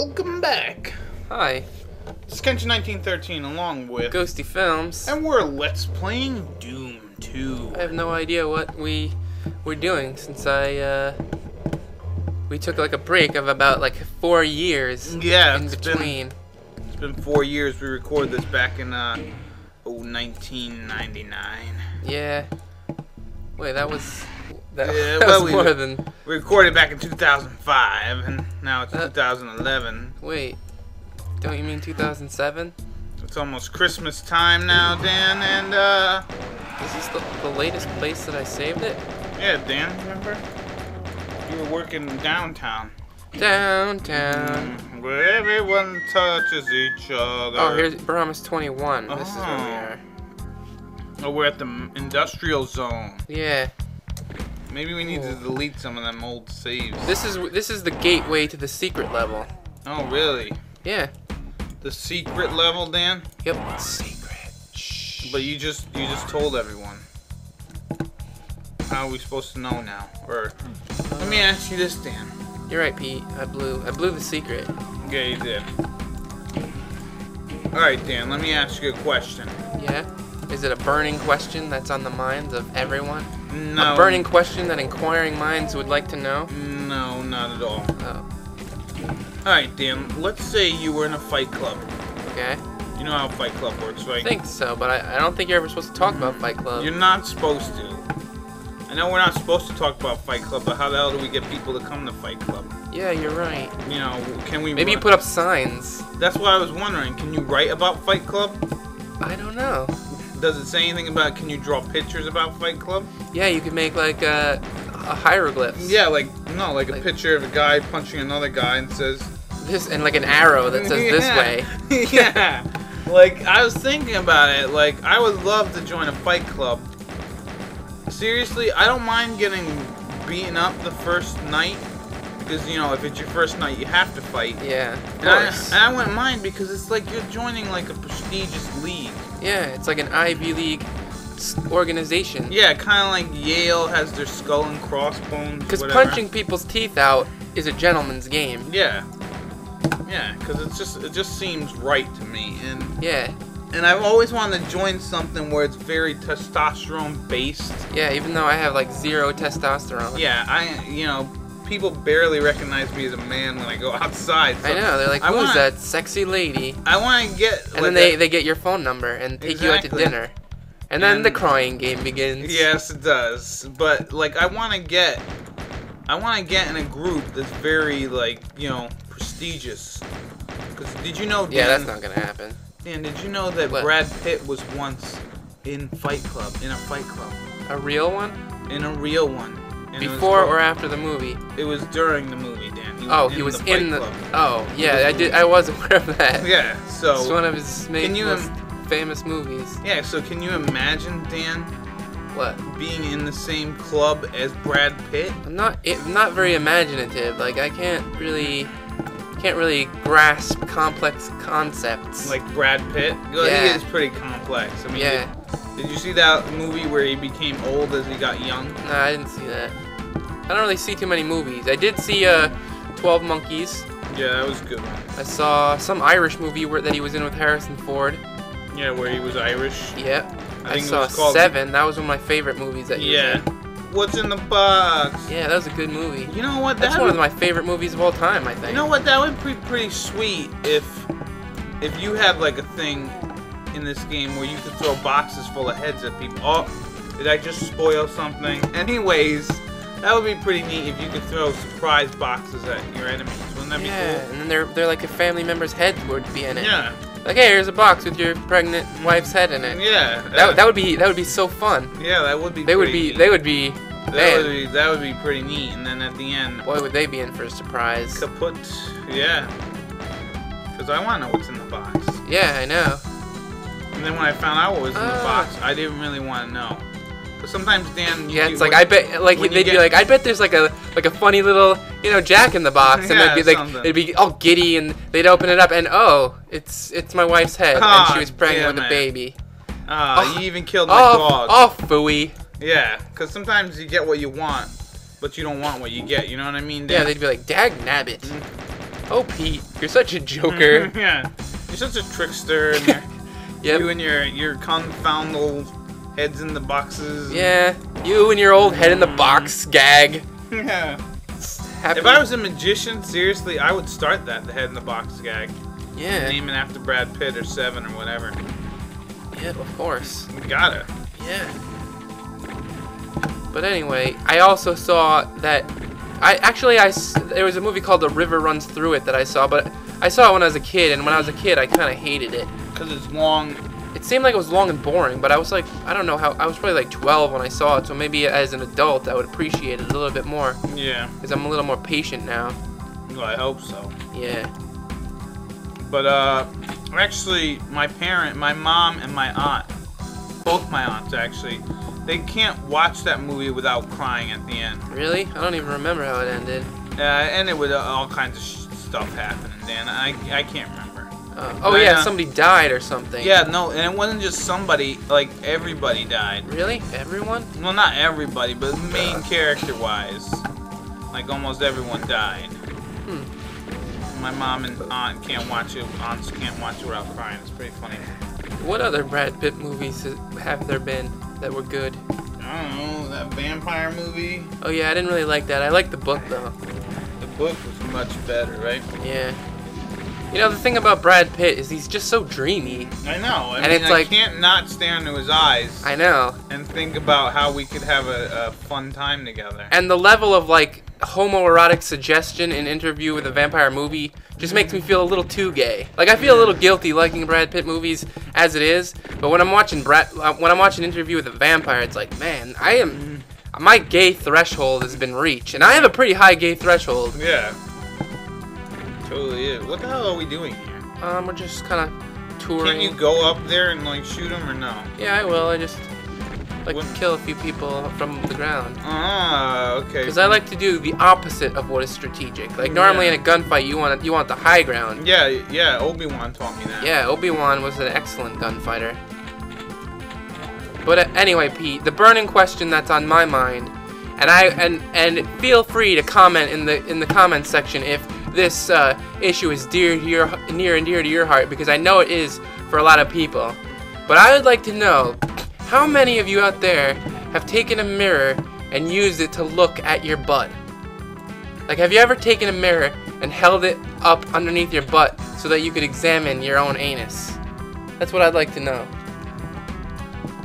welcome back. Hi, It's Kenshin 1913 along with Ghostyfilms. and we're Let's Playing Doom 2. I have no idea what we're doing since we took like a break of about like 4 years Yeah, in between. It's been 4 years. We recorded this back in 1999. Yeah. Wait, that was Yeah, that well, was we- more than. We recorded back in 2005 and now it's 2011. Wait, don't you mean 2007? It's almost Christmas time now, Dan, and Is this the latest place that I saved it? yeah, Dan, remember? You were working downtown. Downtown. Where everyone touches each other. Oh, here's Bahamas 21. This is where we are. Oh, we're at the industrial zone. Yeah. Maybe we need to delete some of them old saves. This is the gateway to the secret level. Oh, really? Yeah. The secret level, Dan? Yep. Secret. Shh. But you just told everyone. How are we supposed to know now? Or let me ask you this, Dan. You're right, Pete. I blew the secret. Yeah, you did. All right, Dan. Let me ask you a question. Yeah? Is it a burning question that's on the minds of everyone? No. A burning question that inquiring minds would like to know? No, not at all. Oh, All right, Dan. Let's say you were in a fight club. okay. You know how a fight club works, right? I think so, but I don't think you're ever supposed to talk about Fight Club. You're not supposed to. I know we're not supposed to talk about Fight Club, but how the hell do we get people to come to Fight Club? Yeah, you're right. You know, can we... Maybe you put up signs. That's what I was wondering. Can you write about Fight Club? I don't know. Does it say anything about, can you draw pictures about Fight Club? Yeah, you could make like a hieroglyphs. Yeah, like a picture of a guy punching another guy and says... This and like an arrow that says this way. Yeah. Like, I was thinking about it. Like, I would love to join a fight club. Seriously, I don't mind getting beaten up the first night. Because, you know, if it's your first night, you have to fight. Yeah, of And course. I wouldn't mind because it's like you're joining like a prestigious league. Yeah, it's like an Ivy League organization. Yeah, kind of like Yale has their skull and crossbones. Because whatever. punching people's teeth out is a gentleman's game. Yeah. Yeah, because it just seems right to me, and Yeah. I've always wanted to join something where it's very testosterone based. Yeah, even though I have like 0 testosterone. Yeah, you know, people barely recognize me as a man when I go outside. So I know, they're like, I who's wanna- that sexy lady? I want to get. And like then they get your phone number and take you out to Exactly. dinner. And then the And- crying game begins. Yes, it does. But like, I want to get in a group that's very like, you know, prestigious. Because did you know? Dan, Yeah, that's not gonna happen. Dan, did you know that What? Brad Pitt was once in a fight club? A real one? In a real one. And it was Before called- or after the movie? It was during the movie, Dan. He was Fight in the. Club. Oh, yeah, I was aware of that. Yeah. So. It's one of his most famous movies. Yeah. So can you imagine, Dan, What? being in the same club as Brad Pitt? I'm not very imaginative. Like I can't really grasp complex concepts. Like Brad Pitt? Well, Yeah. he is pretty complex. I mean, Yeah. did you see that movie where he became old as he got young? No, I didn't see that. I don't really see too many movies. I did see 12 Monkeys. Yeah, that was a good one. I saw some Irish movie that he was in with Harrison Ford. Yeah, where he was Irish. Yeah. I I think it saw was called- Seven. That was one of my favorite movies that he was Yeah. in. What's in the box? Yeah, that was a good movie. You know what? That's That one would, of my favorite movies of all time, I think. You know what? That would be pretty sweet if you had like a thing in this game where you could throw boxes full of heads at people. Oh, did I just spoil something? Anyways, that would be pretty neat if you could throw surprise boxes at your enemies. Wouldn't that be Yeah, cool? and then they're like a family member's head would be in it. Yeah. Like, hey, here's a box with your pregnant wife's head in it. Yeah. That would be so fun. Yeah, that would be. They would pretty be neat. man, That would be pretty neat. And then at the end, boy would they be in for a surprise. kaput. Yeah. Because I want to know what's in the box. Yeah, I know. And then when I found out what was in the box, I didn't really want to know. But sometimes, Dan, Yeah, it's like I bet like when you they'd be get- like, I bet there's like a funny little, you know, Jack in the box, and Yeah, they'd be like something. they'd be all giddy and they'd open it up and oh, it's my wife's head and she was pregnant with damn a it. baby. You even killed my dog. Oh, phooey. Yeah, because sometimes you get what you want, but you don't want what you get. You know what I mean? Dan? Yeah, they'd be like, dag nabbit. Oh, Pete, you're such a joker. Yeah, you're such a trickster. And Yep. You and your confounded heads in the boxes. Yeah, you and your old head in the box gag. Yeah. Happy. If I was a magician, seriously, I would start that, the head in the box gag. Yeah. Name it after Brad Pitt or Seven or whatever. Yeah, of course. You gotta. Yeah. But anyway, I also saw that there was a movie called The River Runs Through It that I saw, but I saw it when I was a kid, and when I was a kid, I kind of hated it. Because it's long. It seemed like it was long and boring, but I was like, I don't know how, I was probably like 12 when I saw it, so maybe as an adult I would appreciate it a little bit more. Yeah. Because I'm a little more patient now. Well, I hope so. Yeah. But, actually, my mom and my aunt, both my aunts actually, they can't watch that movie without crying at the end. Really? I don't even remember how it ended. And it would all kinds of stuff happening, Dan. I can't remember. Oh yeah, somebody died or something. Yeah, no, and it wasn't just somebody, like, everybody died. Really? Everyone? Well, not everybody, but main character-wise. Like, almost everyone died. My mom and aunt can't watch it. Aunts can't watch it without crying. It's pretty funny. What other Brad Pitt movies have there been that were good? I don't know, that vampire movie. Oh yeah, I didn't really like that. I liked the book though. The book was much better, right? Yeah. You know, the thing about Brad Pitt is he's just so dreamy. I know. I And mean, it's like, I can't not stare into his eyes. I know. And think about how we could have a fun time together. And the level of, like, homoerotic suggestion in Interview with a Vampire Movie just makes me feel a little too gay. Like, I feel a little guilty liking Brad Pitt movies as it is, but when I'm watching Interview with a Vampire, it's like, man, my gay threshold has been reached, and I have a pretty high gay threshold. Yeah. Totally is. What the hell are we doing here? We're just kind of touring. Can you go up there and, like, shoot them or no? Yeah, I will. I just like to kill a few people from the ground. Ah, okay. Because I like to do the opposite of what is strategic. Like, normally in a gunfight, you want the high ground. Yeah, Obi-Wan taught me that. Yeah, Obi-Wan was an excellent gunfighter. But anyway, Pete, the burning question that's on my mind, and feel free to comment in the comments section if this issue is near and dear to your heart, because I know it is for a lot of people. But I would like to know, how many of you out there have taken a mirror and used it to look at your butt? Like, have you ever taken a mirror and held it up underneath your butt so that you could examine your own anus? That's what I'd like to know.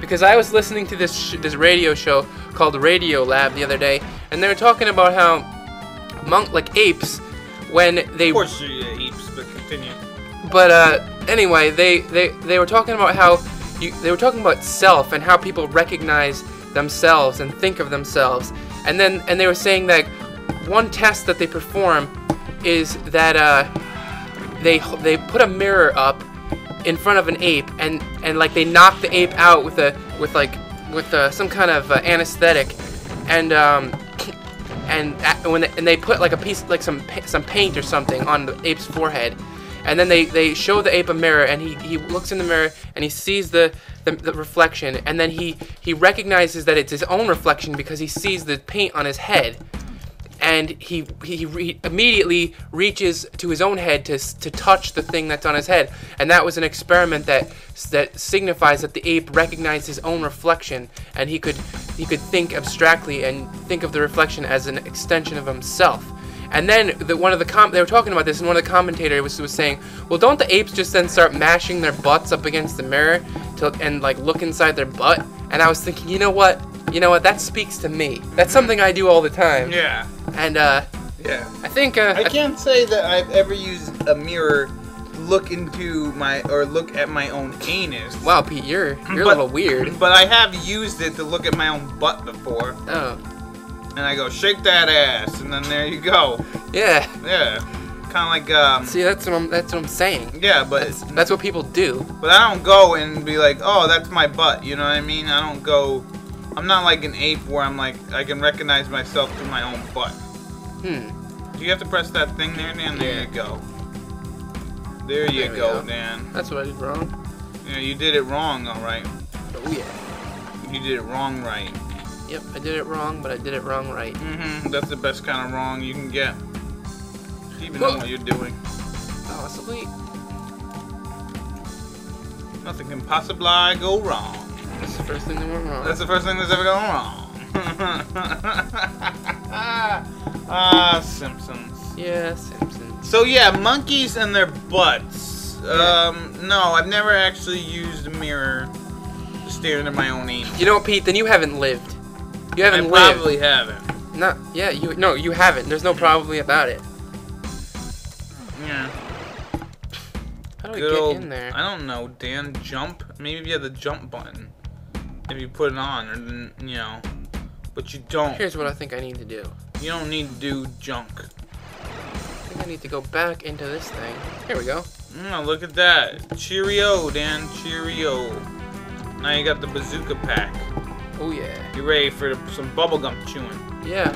Because I was listening to this radio show called Radio Lab the other day, and they were talking about how apes, when they... Of course apes, but continue. But anyway, they were talking about how they were talking about self and how people recognize themselves and think of themselves, and they were saying that one test that they perform is that they put a mirror up in front of an ape and like they knock the ape out with some kind of anesthetic, and they put like a piece, like some paint or something on the ape's forehead, and then they show the ape a mirror, and he looks in the mirror and he sees the reflection, and then he recognizes that it's his own reflection because he sees the paint on his head, and he immediately reaches to his own head to touch the thing that's on his head, and that was an experiment that signifies that the ape recognized his own reflection, and he could think abstractly and think of the reflection as an extension of himself. And then they were talking about this, and one of the commentators was saying, well, don't the apes just then start mashing their butts up against the mirror and like look inside their butt? And I was thinking, you know what, that speaks to me. That's something I do all the time. Yeah. And yeah. I think I can't say that I've ever used a mirror to look look at my own anus. Wow, Pete, you're a little weird. But I have used it to look at my own butt before. Oh. And I go, shake that ass, and then there you go. Yeah. Yeah. Kind of like See, that's what I'm saying. Yeah, but that's what people do. But I don't go and be like, oh, that's my butt. You know what I mean? I don't go. I'm not like an ape where I'm like, I can recognize myself through my own butt. Do you have to press that thing there, Dan? There you go. There you go, Dan. That's what I did wrong. Yeah, you did it wrong, alright. Oh, yeah. You did it wrong right. Yep, I did it wrong, but I did it wrong right. That's the best kind of wrong you can get. Do you even know what you're doing? Possibly. Nothing can possibly go wrong. That's the first thing that went wrong. That's the first thing that's ever gone wrong. Simpsons. Yeah, Simpsons. So yeah, monkeys and their butts. No, I've never actually used a mirror to stare into my own anus. You know what, Pete? Then you haven't lived. You haven't lived. I probably haven't. You haven't. There's no probably about it. Yeah. How do we get in there? I don't know, Dan. Jump? Maybe if you had the jump button. If you put it on, or then, you know. But you don't. Here's what I think I need to do. You don't need to do junk. I think I need to go back into this thing. Here we go. Oh, look at that. Cheerio, Dan. Cheerio. Now you got the bazooka pack. Oh, yeah. You ready for some bubblegum chewing? Yeah,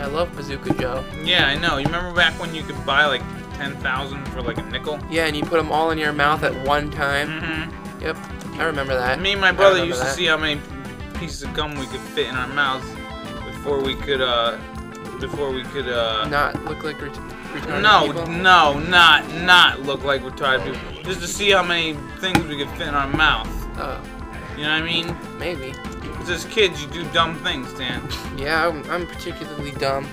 I love Bazooka Joe. Yeah, I know. You remember back when you could buy like 10,000 for like a nickel? Yeah, and you put them all in your mouth at one time. Mm-hmm. Yep, I remember that. Me and my brother used to see how many pieces of gum we could fit in our mouths before we could not look like retarded people? No, not look like retarded people. Just to see how many things we could fit in our mouth. Oh. You know what I mean? Maybe. Because as kids, you do dumb things, Dan. Yeah, I'm particularly dumb.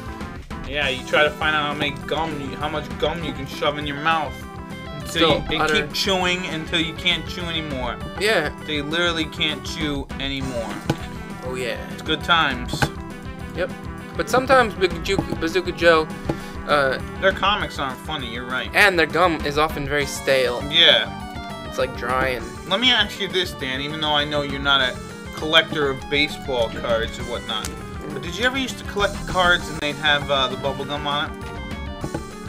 Yeah, you try to find out how much gum you can shove in your mouth. And keep chewing until you can't chew anymore. Yeah. They literally can't chew anymore. Oh yeah. It's good times. Yep. But sometimes Bazooka Joe, their comics aren't funny. You're right. And their gum is often very stale. Yeah. It's like dry and. Let me ask you this, Dan. Even though I know you're not a collector of baseball cards or whatnot, but did you ever used to collect cards and they'd have the bubble gum on it?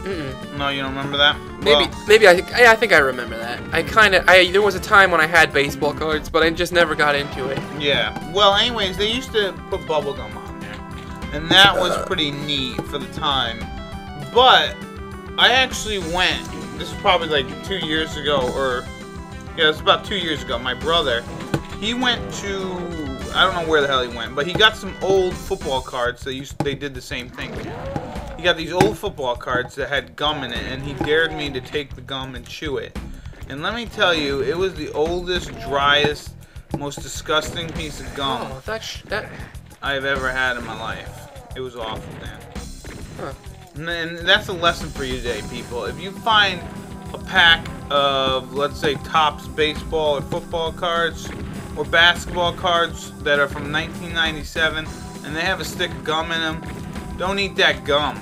Mm-mm. No, you don't remember that? Maybe I think I remember that. There was a time when I had baseball cards, but I just never got into it. Yeah. Well, anyways, they used to put bubble gum on there, and that was pretty neat for the time. But I actually went. This is probably like 2 years ago, or yeah, it's about 2 years ago. My brother, he went to, I don't know where the hell he went, but he got some old football cards. They did the same thing. He got these old football cards that had gum in it, and he dared me to take the gum and chew it. And let me tell you, it was the oldest, driest, most disgusting piece of gum I've ever had in my life. It was awful, man. Huh. And that's a lesson for you today, people. If you find a pack of, let's say, Topps baseball or football cards or basketball cards that are from 1997 and they have a stick of gum in them, don't eat that gum.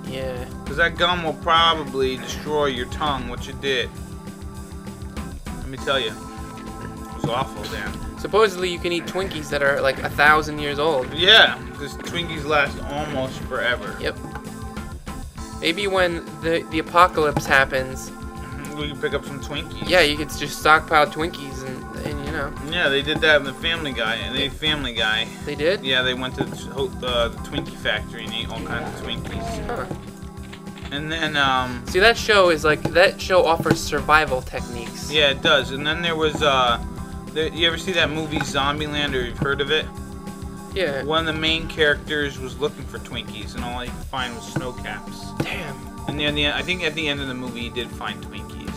Yeah. Because that gum will probably destroy your tongue, which it did. Let me tell you. It was awful, Dan. Supposedly you can eat Twinkies that are like 1,000 years old. Yeah, because Twinkies last almost forever. Yep. Maybe when the apocalypse happens, we can pick up some Twinkies. Yeah, you could just stockpile Twinkies and you know. Yeah, they did that in the Family Guy. Family Guy. They did? Yeah, they went to the Twinkie factory and ate all kinds of Twinkies. Huh. And then see, that show offers survival techniques. Yeah, it does. And then there was you ever see that movie Zombieland, or you've heard of it? Yeah. One of the main characters was looking for Twinkies, and all he could find was snow caps. Damn. And then I think at the end of the movie, he did find Twinkies.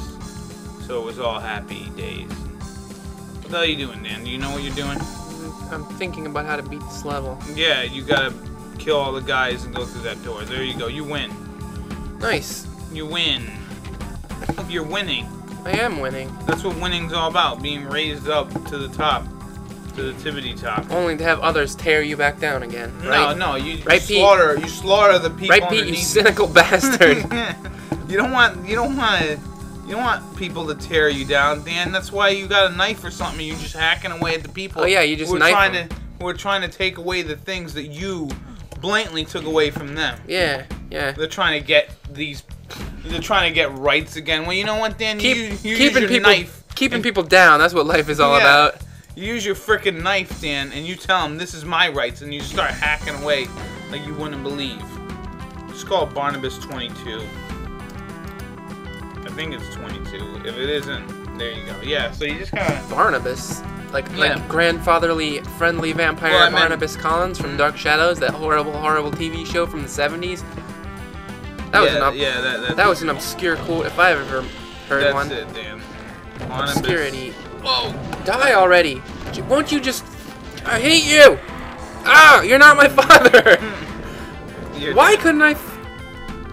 So it was all happy days. What the hell are you doing, Dan? Do you know what you're doing? I'm thinking about how to beat this level. Yeah, you gotta kill all the guys and go through that door. There you go. You win. Nice. You win. You're winning. I am winning. That's what winning's all about. Being raised up to the top. To the tippity top. Only to have others tear you back down again. Right? No, you Pete? You slaughter the people. Right, Pete, you cynical bastard. You don't want people to tear you down, Dan. That's why you got a knife or something. You're just hacking away at the people. Oh yeah, you just knife them. We're trying to take away the things that you blatantly took away from them. Yeah. They're trying to get They're trying to get rights again. Well, you know what, Dan? Keeping people down. That's what life is all about. You use your frickin' knife, Dan, and you tell them this is my rights, and you start hacking away like you wouldn't believe. It's called Barnabas 22. I think it's 22. If it isn't, there you go. Yeah, so you just kind of... Barnabas? Like grandfatherly, friendly vampire Barnabas Collins from Dark Shadows, that horrible, horrible TV show from the 70s? That was that was an obscure quote if I ever heard one. That's it, Dan. Obscurity. Whoa! Die already! Won't you just... I hate you! Ah! You're not my father! Why couldn't I...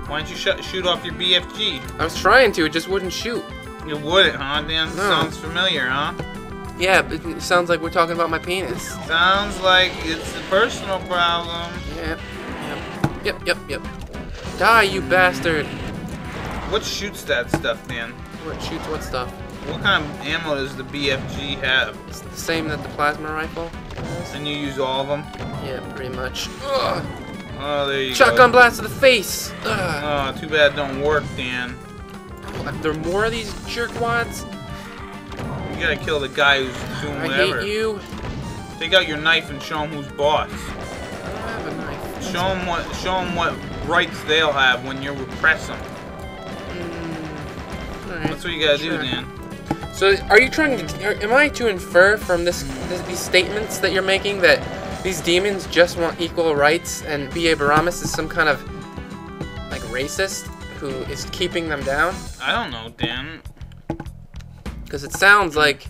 Why don't you shoot off your BFG? I was trying to, it just wouldn't shoot. You wouldn't, huh, Dan? No. Sounds familiar, huh? Yeah, but it sounds like we're talking about my penis. Sounds like it's a personal problem. Yep. Die, you bastard! What shoots that stuff, Dan? What shoots what stuff? What kind of ammo does the BFG have? It's the same that the plasma rifle has. And you use all of them? Yeah, pretty much. Ugh. Oh, there you go. Shotgun blast to the face! Ugh. Oh, too bad it don't work, Dan. Oh, there are more of these jerkwads? You gotta kill the guy who's doing whatever. I hate you. Take out your knife and show him who's boss. I don't have a knife. Show him what rights they'll have when you repress them. Alright, That's what you gotta sure. do, Dan. So, are you trying to... Am I to infer from these statements that you're making that these demons just want equal rights and B.A. Baramis is some kind of, like, racist who is keeping them down? I don't know, Dan. Because it sounds like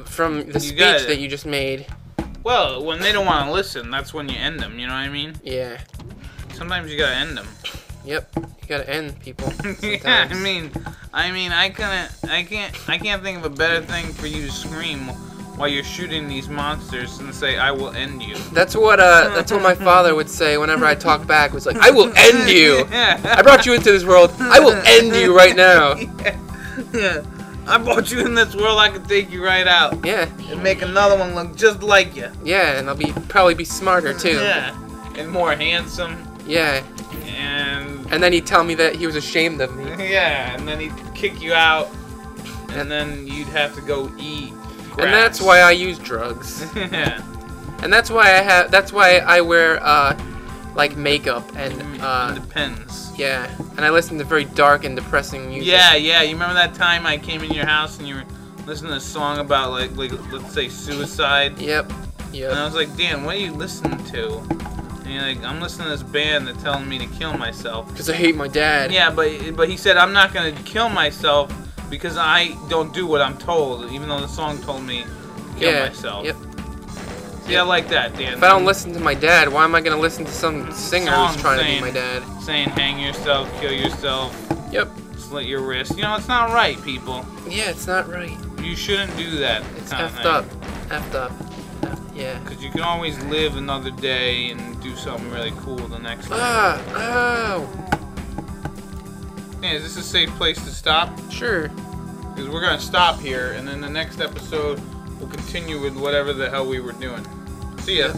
from the speech that you just made. Well, when they don't want to listen, that's when you end them. You know what I mean? Yeah. Sometimes you gotta end them. Yep. You gotta end people. Yeah. I can't think of a better thing for you to scream while you're shooting these monsters and say, "I will end you." That's what my father would say whenever I talk back. Was like, "I will end you. I brought you into this world. I will end you right now." Yeah. I brought you in this world, I could take you right out. Yeah. And make another one look just like you. Yeah, and I'll probably be smarter too. Yeah. And more handsome. Yeah. And then he'd tell me that he was ashamed of me. Yeah, and then he'd kick you out. And then you'd have to go eat grass. And that's why I use drugs. Yeah. And that's why I wear like makeup and it depends. Yeah, and I listen to very dark and depressing music. Yeah. You remember that time I came in your house and you were listening to a song about like let's say suicide? Yep. And I was like, Dan, what are you listening to? And you're like, I'm listening to this band that's telling me to kill myself. Because I hate my dad. Yeah, but he said I'm not gonna kill myself because I don't do what I'm told, even though the song told me to kill myself. Yep. See, I like that, Dan. If I don't listen to my dad, why am I gonna listen to some singer who's trying to be my dad? Saying hang yourself, kill yourself. Yep. Slit your wrist. You know, it's not right, people. Yeah, it's not right. You shouldn't do that. It's effed up. Effed up. Yeah. Because you can always live another day and do something really cool the next day. Oh. Yeah, is this a safe place to stop? Sure. Because we're going to stop here, and then the next episode we'll continue with whatever the hell we were doing. See ya. Yep.